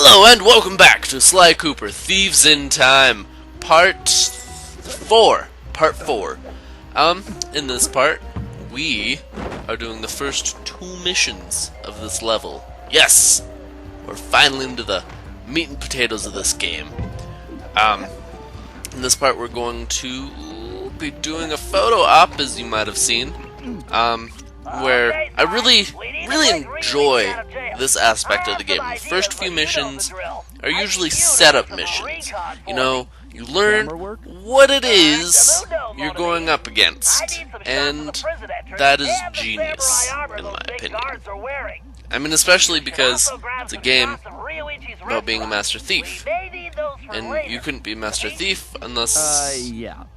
Hello and welcome back to Sly Cooper Thieves in Time Part 4. In this part, we are doing the first 2 missions of this level. Yes! We're finally into the meat and potatoes of this game. In this part, we're going to be doing a photo op, as you might have seen, where I really enjoy this aspect of the game. The first few missions are usually setup missions. You know, you learn what it is you're going up against, and that is genius, in my opinion. I mean, especially because it's a game about being a master thief. And you couldn't be a master thief unless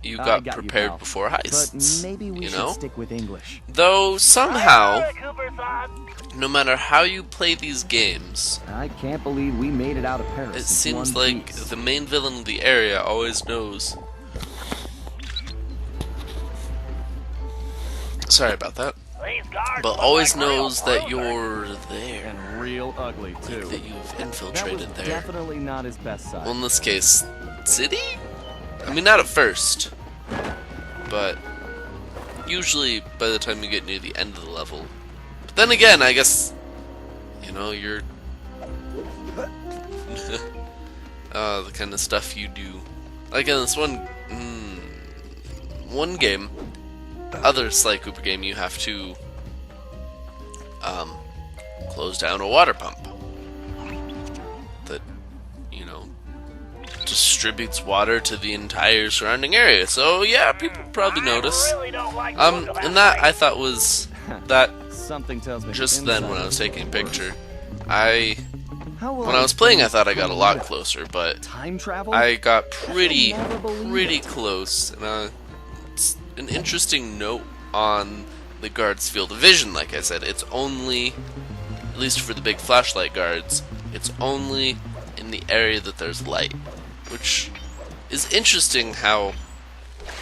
you got prepared before heists, you know? Stick with English. Though somehow, no matter how you play these games, I can't believe we made it out of Paris. it seems like the main villain of the area always knows. Sorry about that. But always knows that you're there. And real ugly too. Like that you've infiltrated that was there. Definitely not his best side. Well, in this case, city? I mean, not at first, but usually by the time you get near the end of the level. But then again, I guess, you know, you're the kind of stuff you do. Like in this one game, other Sly Cooper game, you have to close down a water pump that, you know, distributes water to the entire surrounding area. So yeah, people probably notice. And that I thought was that something tells me just then when I was taking a picture. When I was playing, I thought I got a lot closer, but time travel? I got pretty close. And it's an interesting note on the guard's field of vision. Like I said, it's only, at least for the big flashlight guards, it's only in the area that there's light, which is interesting. How,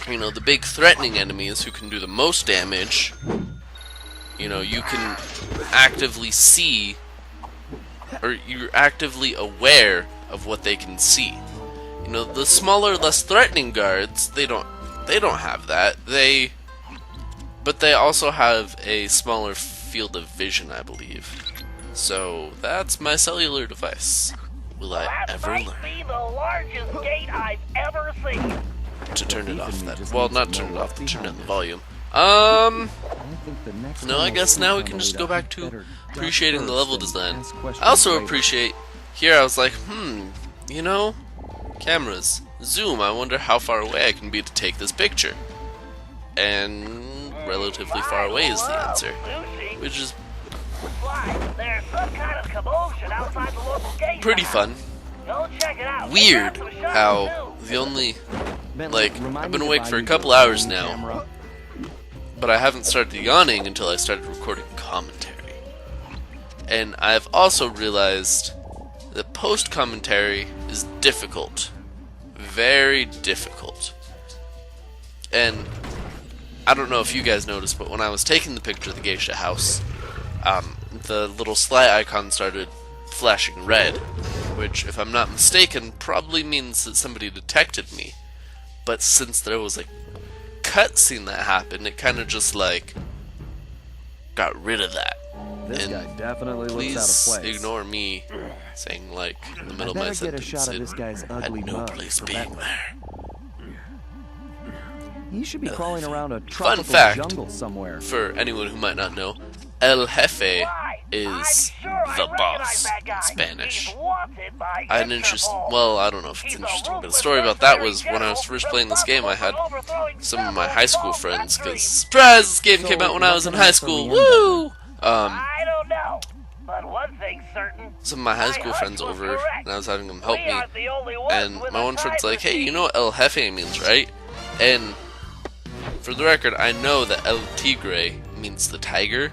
you know, the big threatening enemies who can do the most damage, you know, you can actively see, or you're actively aware of what they can see. You know, the smaller, less threatening guards, they don't have that. But they also have a smaller field of vision, I believe. So that's my cellular device. Will I ever learn the largest gate I've ever seen. to turn it off? Then, well, not turn it off. To turn down the volume. No, I guess now we can just go back to appreciating the level design. I also appreciate here. I was like, you know, cameras, zoom. I wonder how far away I can be to take this picture. And relatively far away is the answer, which is pretty fun. Weird how the only, like, I've been awake for a couple hours now, but I haven't started yawning until I started recording commentary. And I've also realized that post-commentary is difficult. Very difficult. And I don't know if you guys noticed, but when I was taking the picture of the geisha house, the little Sly icon started flashing red, which, if I'm not mistaken, probably means that somebody detected me. But since there was a cutscene that happened, it kind of just, like, got rid of that. This guy definitely looks out of place. Ignore me saying, like, in the middle of my sentence, get a shot of this guy's ugly had no mug place for being that there. He should be crawling around a Fun tropical fact, jungle somewhere. for anyone who might not know, El Jefe is the boss in Spanish. I had an well, I don't know if it's interesting, but the story about that was when I was first playing this game, I had some of my high school friends, because, surprise, this game came out when I was in high school, woo! I don't know, but one thing's certain. Some of my high school friends over, and I was having them help me, and my one friend's like, hey, you know what El Jefe means, right? And for the record, I know that El Tigre means the tiger,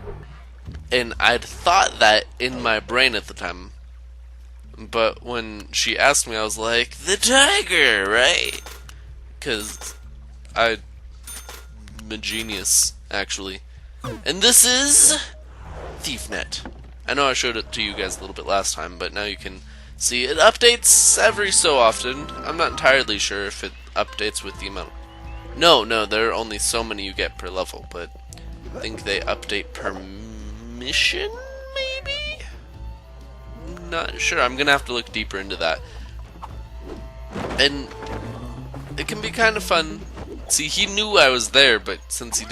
and I'd thought that in my brain at the time, but when she asked me, I was like, the tiger, right? Because I'm a genius, actually. And this is ThiefNet. I know I showed it to you guys a little bit last time, but now you can See, it updates every so often. I'm not entirely sure if it updates with the amount. No, there are only so many you get per level, but I think they update per mission, maybe? Not sure. I'm gonna have to look deeper into that. And it can be kind of fun. See, he knew I was there, but since he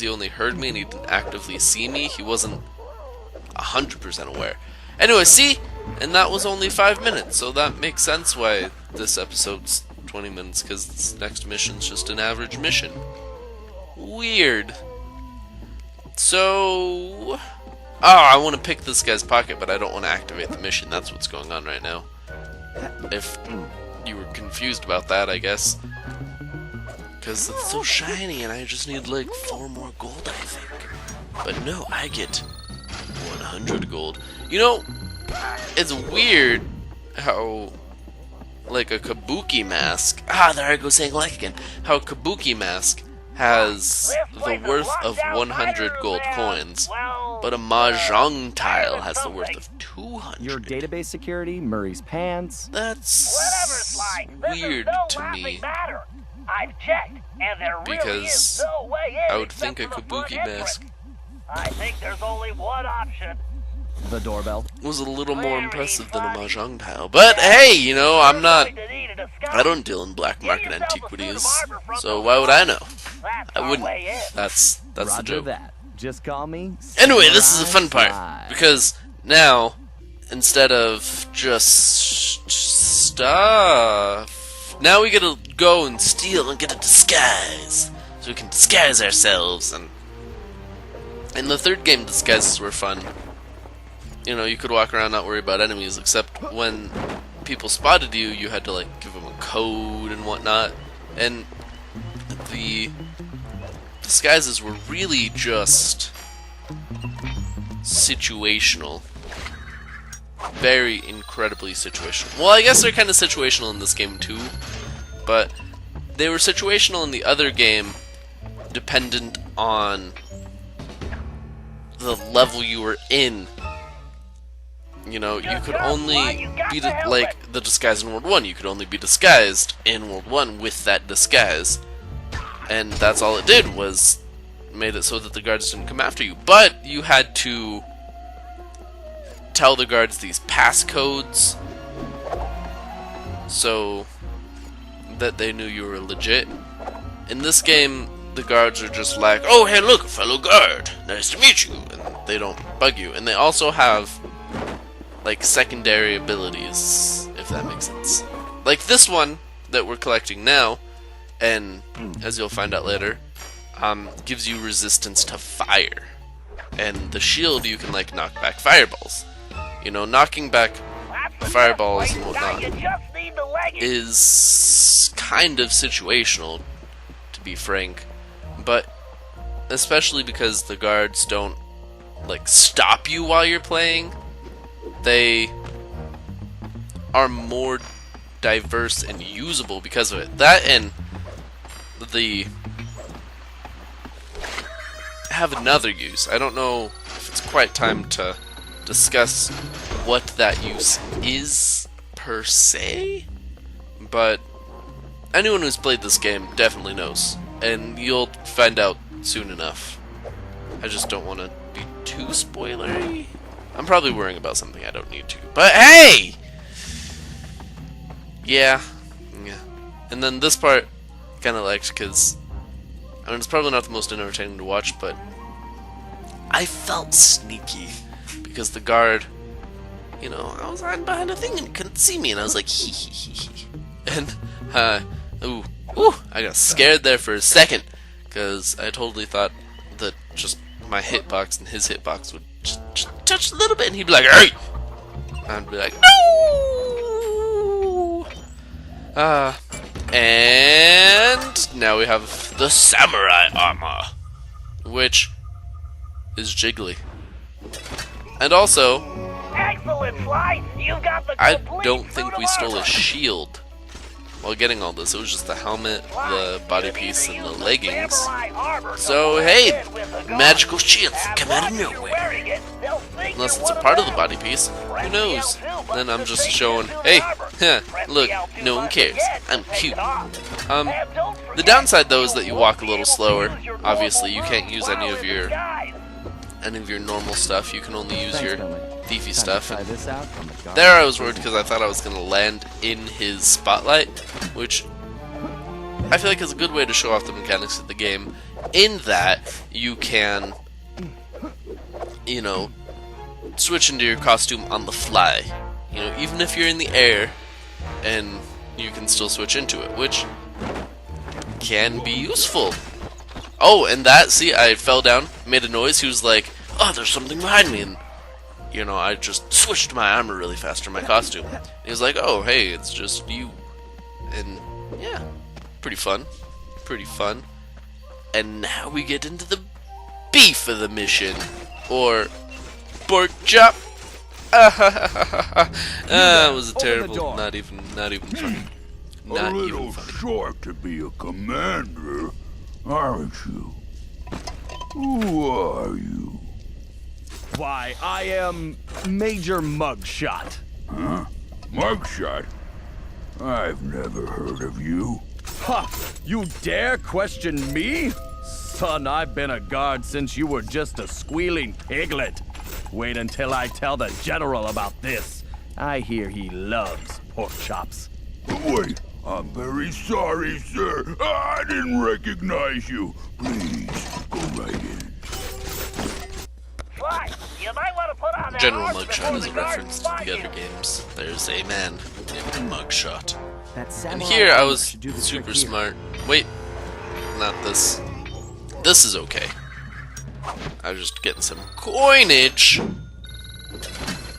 only heard me and he didn't actively see me, he wasn't 100% aware. Anyway, see? And that was only 5 minutes, so that makes sense why this episode's 20 minutes, because this next mission's just an average mission. Weird. So... Oh, I want to pick this guy's pocket, but I don't want to activate the mission. That's what's going on right now. If you were confused about that, I guess. Because it's so shiny, and I just need, like, 4 more gold, I think. But no, I get 100 gold. You know, it's weird how, like, a kabuki mask... Ah, there I go saying like again. How a kabuki mask has the worth of 100 gold coins, but a mahjong tile has the worth of 200. Your database security, Murray's pants. That's weird to me. I've checked, and there really is Because no way in I would think a except for the kabuki front mask entrance. I think there's only one option. The doorbell. was a little more impressive than a mahjong tile. But hey, you know, I don't deal in black market antiquities, so why would I know? I wouldn't. That's the Roger joke. that. Just call me. Anyway, this is the fun Samurai part, Sly. because now, instead of just stuff, now we gotta go and steal and get a disguise, so we can disguise ourselves. And in the third game, disguises were fun. You know, you could walk around not worry about enemies, except when people spotted you, you had to, like, give them a code and whatnot. And the disguises were really just situational. Very incredibly situational. Well, I guess they're kind of situational in this game too, but they were situational in the other game, dependent on the level you were in. You know, you could only be like the disguise in World 1. You could only be disguised in World 1 with that disguise. And that's all it did, was made it so that the guards didn't come after you. But you had to tell the guards these passcodes so that they knew you were legit. In this game, the guards are just like, oh, hey, look, a fellow guard. Nice to meet you. And they don't bug you. And they also have, like, secondary abilities, if that makes sense. Like this one that we're collecting now, and as you'll find out later, gives you resistance to fire. And the shield, you can, like, knock back fireballs. You know, knocking back fireballs and whatnot is kind of situational, to be frank. But especially because the guards don't, like, stop you while you're playing. They are more diverse and usable because of it. That and the have another use. I don't know if it's quite time to discuss what that use is per se, but anyone who's played this game definitely knows, and you'll find out soon enough. I just don't want to be too spoilery. I'm probably worrying about something I don't need to, but hey! Yeah. And then this part I kind of liked, because I mean, it's probably not the most entertaining to watch, but I felt sneaky because the guard, you know, I was hiding behind a thing and he couldn't see me, and I was like, hee hee hee hee. And I got scared there for a second, because I totally thought that just my hitbox and his hitbox would just touch a little bit, and he'd be like, hey! I'd be like, no! And now we have the samurai armor, which is jiggly. And also, Excellent, Sly. You got the I complete don't suit think of we stole a armor. shield while getting all this. It was just the helmet, the body piece, and the leggings. So hey, magical shields come out of nowhere. Unless it's a part of the body piece. Who knows? Then I'm just showing, hey, look, no one cares. I'm cute. The downside though is that you walk a little slower. Obviously, you can't use any of your normal stuff. You can only use your thiefy stuff. And there I was worried because I thought I was going to land in his spotlight, which I feel like is a good way to show off the mechanics of the game, in that you can, you know, switch into your costume on the fly. You know, even if you're in the air, and you can still switch into it, which can be useful. Oh, and that, see, I fell down, made a noise, he was like, oh, there's something behind me, and, you know, I just switched my armor really fast, or my costume. And he was like, oh, hey, it's just you. And, yeah, pretty fun. Pretty fun. And now we get into the beef of the mission, or pork chop. It was terrible, not even funny. Not even funny. Short to be a commander, aren't you? Who are you? Why, I am Major Mugshot. Huh? Mugshot? I've never heard of you. Ha! You dare question me? Son, I've been a guard since you were just a squealing piglet. Wait until I tell the general about this. I hear he loves pork chops. Wait, I'm very sorry, sir. I didn't recognize you. Please, go right in. Fly, you might want to put on that General armor Mugshot before is the a guards reference to spot the you. other games. There's a man named Mugshot. That And samurai here I armor was should do the super trick here. smart. Wait, not this. This is okay. I was just getting some coinage,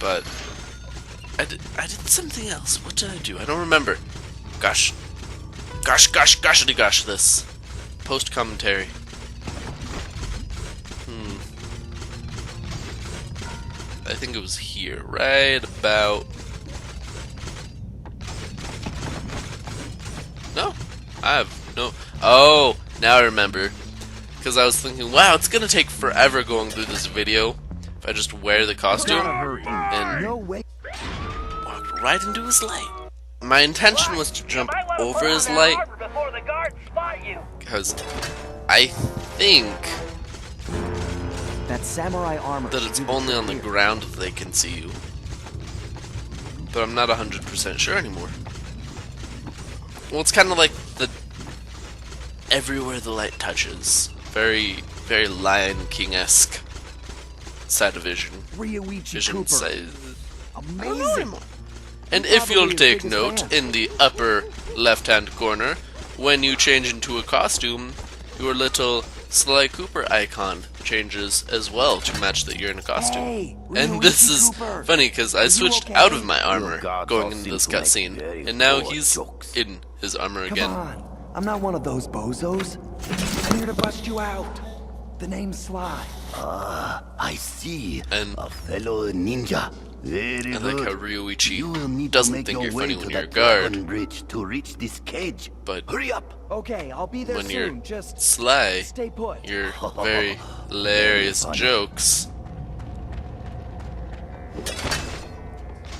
but I did something else. What did I do? I don't remember. Gosh, this post commentary. I think it was here, right about. No, I have no. Oh, now I remember. Because I was thinking, wow, it's gonna take forever going through this video if I just wear the costume and No way. walk right into his light. My intention was to jump You might wanna over put his on that light armor before the guards spot you. because I think That samurai armor that should it's do the only trick on the here. ground that they can see you. But I'm not 100% sure anymore. Well, it's kind of like the everywhere the light touches. Very, very Lion King-esque side of vision. Ryoichi Vision Cooper. side. Amazing. And if Probably you'll his take biggest note, fan. in the upper left-hand corner, when you change into a costume, your little Sly Cooper icon changes as well to match that you're in a costume. Hey, And this Ryoichi is Cooper. funny because I you switched okay? out of my Your armor gods going all into seem this to make cutscene, very and now poor he's jokes. in his armor Come again. on. I'm not one of those bozos. I'm here to bust you out. The name's Sly. I see. And A fellow ninja. Very I like good. how Ryoichi You will need to doesn't make think your you're way funny to when you're a that guard, dragon bridge to reach this cage. but Hurry up! Okay, I'll be there when soon. you're Just Sly, stay put. your very hilarious funny. jokes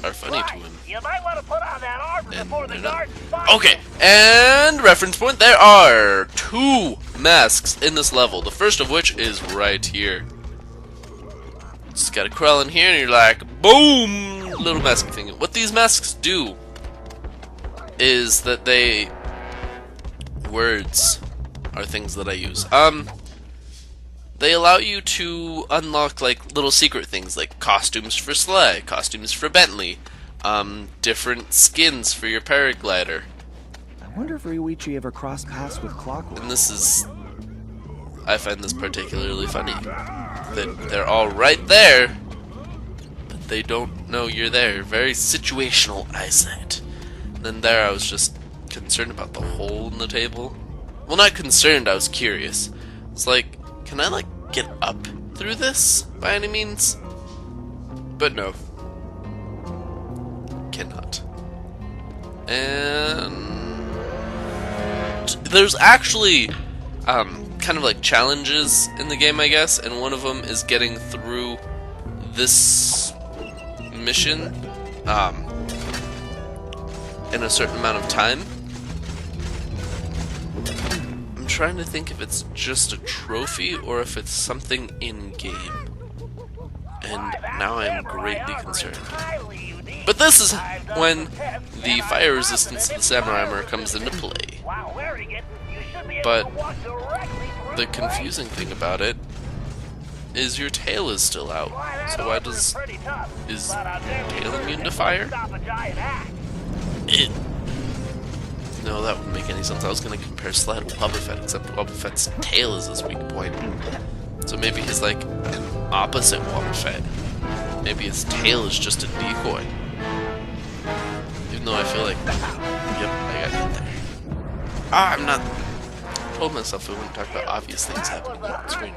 are funny to Fly, him. you might want to put on that armor And before the they're not. guards spot you. Okay, and reference point, there are 2 masks in this level, the first of which is right here. Just gotta crawl in here and you're like, boom, little mask thing. What these masks do is that words are things that I use. They allow you to unlock like little secret things like costumes for Sly, costumes for Bentley, different skins for your paraglider. I wonder if Ryoichi ever crossed paths with Clockwork. And this is, I find this particularly funny, that they're all right there, but they don't know you're there. Very situational eyesight. And then there I was just concerned about the hole in the table. Well, not concerned, I was curious. It's like, can I like get up through this by any means? But no. Cannot. And there's actually kind of like challenges in the game, I guess, and one of them is getting through this mission in a certain amount of time. I'm trying to think if it's just a trophy or if it's something in-game. And now I'm greatly concerned. But this is when the fire resistance of the samurai armor comes into play. But the confusing thing about it is your tail is still out. So why is tail immune to fire? No, that wouldn't make any sense. I was going to compare Slide with Boba Fett, except Boba Fett's tail is his weak point. So maybe he's like an opposite Boba Fett. Maybe his tail is just a decoy. Even though I feel like... Yep, I got it there. I'm not... I told myself I wouldn't talk about obvious things happening on screen.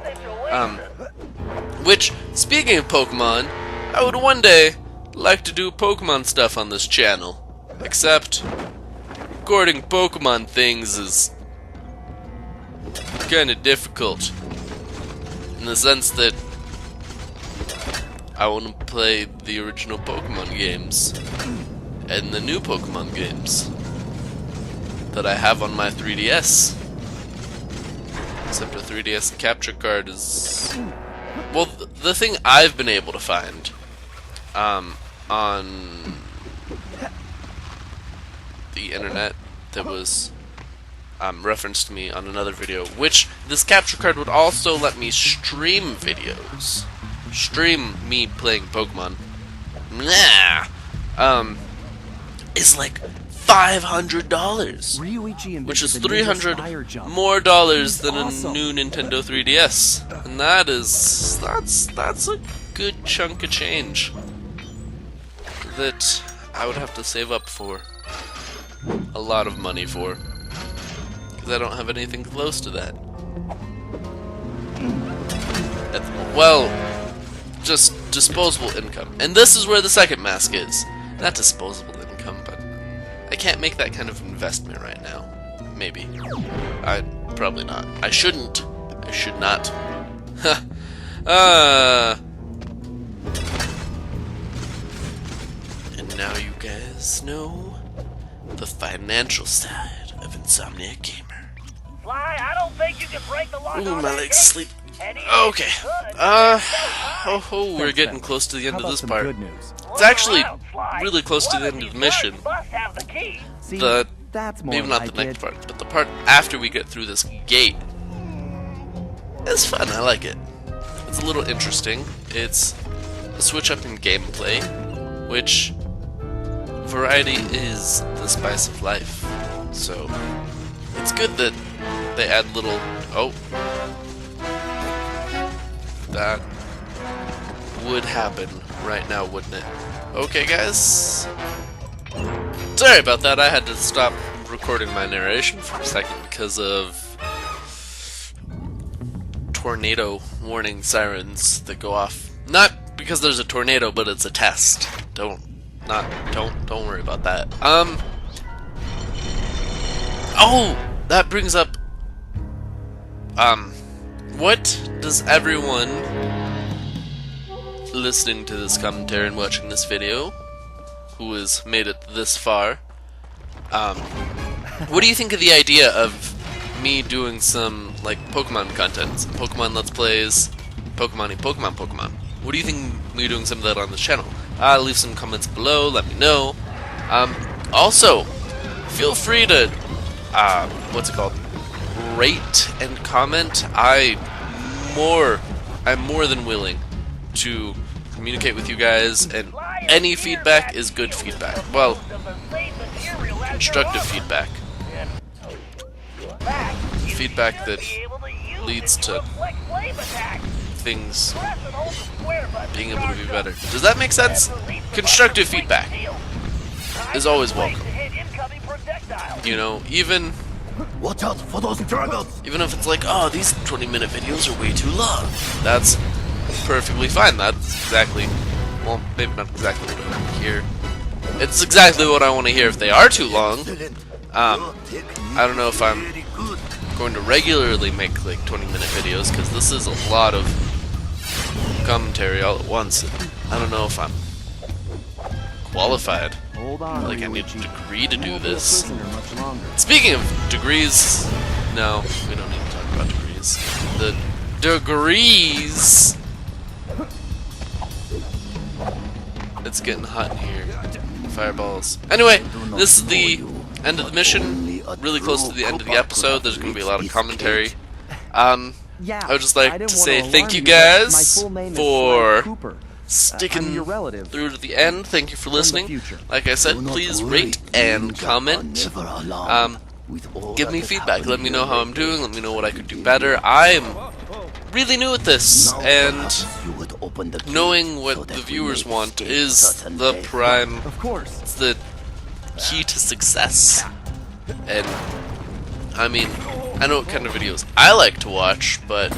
Which, speaking of Pokemon, I would one day like to do Pokemon stuff on this channel. Except, recording Pokemon things is kinda difficult. In the sense that I want to play the original Pokemon games and the new Pokemon games that I have on my 3DS. Except a 3DS capture card is... Well, the thing I've been able to find on the internet that was referenced to me on another video, which this capture card would also let me stream videos. Stream me playing Pokemon. Is like $500, which is $300 more dollars than a new Nintendo 3DS, and that's a good chunk of change that I would have to save up for a lot of money for, because I don't have anything close to that. Well, just disposable income, and this is where the second mask is. Not disposable income, but I can't make that kind of investment right now. Maybe. Probably not. I shouldn't. I should not. And now you guys know the financial side of Insomniac Gamer. Fly, I don't think you can break the lock. Ooh, my legs sleep. Okay. We're getting close to the end of this part. It's actually really close to the end of the mission. Maybe not the next part, but the part after we get through this gate. It's fun, I like it. It's a little interesting. It's a switch up in gameplay, which variety is the spice of life. So it's good that they add little... Oh. That would happen right now, wouldn't it? Okay, guys. Sorry about that. I had to stop recording my narration for a second because of tornado warning sirens that go off. Not because there's a tornado, but it's a test. Don't worry about that. Oh, that brings up what does everyone listening to this commentary and watching this video, who has made it this far, what do you think of the idea of me doing some, like, Pokemon content, some Pokemon Let's Plays, Pokemon. What do you think of me doing some of that on this channel? Leave some comments below, let me know. Also, feel free to, rate and comment. I'm more than willing to communicate with you guys, and any feedback is good feedback. Well, constructive feedback. Feedback that leads to things being able to be better. Does that make sense? Constructive feedback is always welcome. You know, even Watch out for those dragons! if it's like, oh, these 20-minute videos are way too long, that's perfectly fine. That's exactly, well, maybe not exactly what I want to hear. It's exactly what I want to hear if they are too long. I don't know if I'm going to regularly make like 20-minute videos, because this is a lot of commentary all at once. I don't know if I'm qualified. Hold on, Like I need a degree to do won't be a this. prisoner much longer. Speaking of degrees, no, we don't need to talk about degrees. The degrees. It's getting hot in here. Fireballs. Anyway, this is the end of the mission. Really close to the end of the episode. There's going to be a lot of commentary. I would just like to say thank you guys for sticking through to the end. Thank you for listening. Like I said, please rate and comment. Give me feedback. Let me know how I'm doing. Let me know what I could do better. I'm really new at this, and knowing what the viewers want is the prime. It's the key to success. And I mean, I know what kind of videos I like to watch, but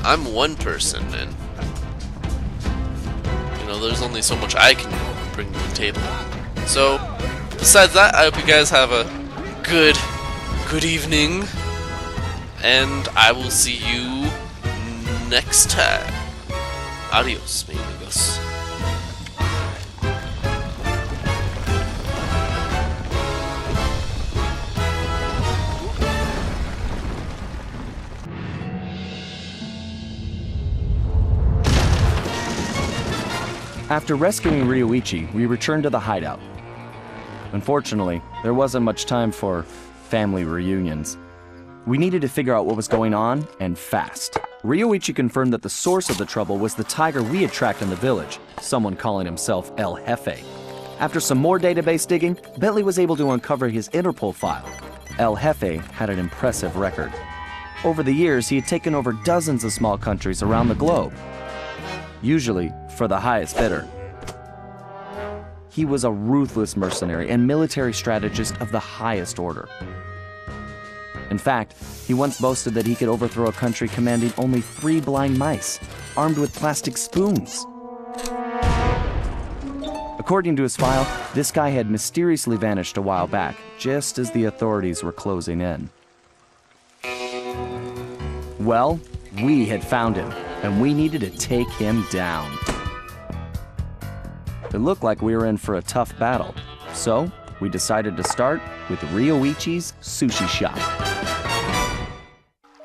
I'm one person, and you know, there's only so much I can bring to the table. So, besides that, I hope you guys have a good evening, and I will see you next time. Adios, mi amigos. After rescuing Ryoichi, we returned to the hideout. Unfortunately, there wasn't much time for family reunions. We needed to figure out what was going on, and fast. Ryoichi confirmed that the source of the trouble was the tiger we had tracked in the village, someone calling himself El Jefe. After some more database digging, Bentley was able to uncover his Interpol file. El Jefe had an impressive record. Over the years, he had taken over dozens of small countries around the globe, usually for the highest bidder. He was a ruthless mercenary and military strategist of the highest order. In fact, he once boasted that he could overthrow a country commanding only 3 blind mice, armed with plastic spoons. According to his file, this guy had mysteriously vanished a while back, just as the authorities were closing in. Well, we had found him, and we needed to take him down. It looked like we were in for a tough battle, so we decided to start with Ryoichi's sushi shop.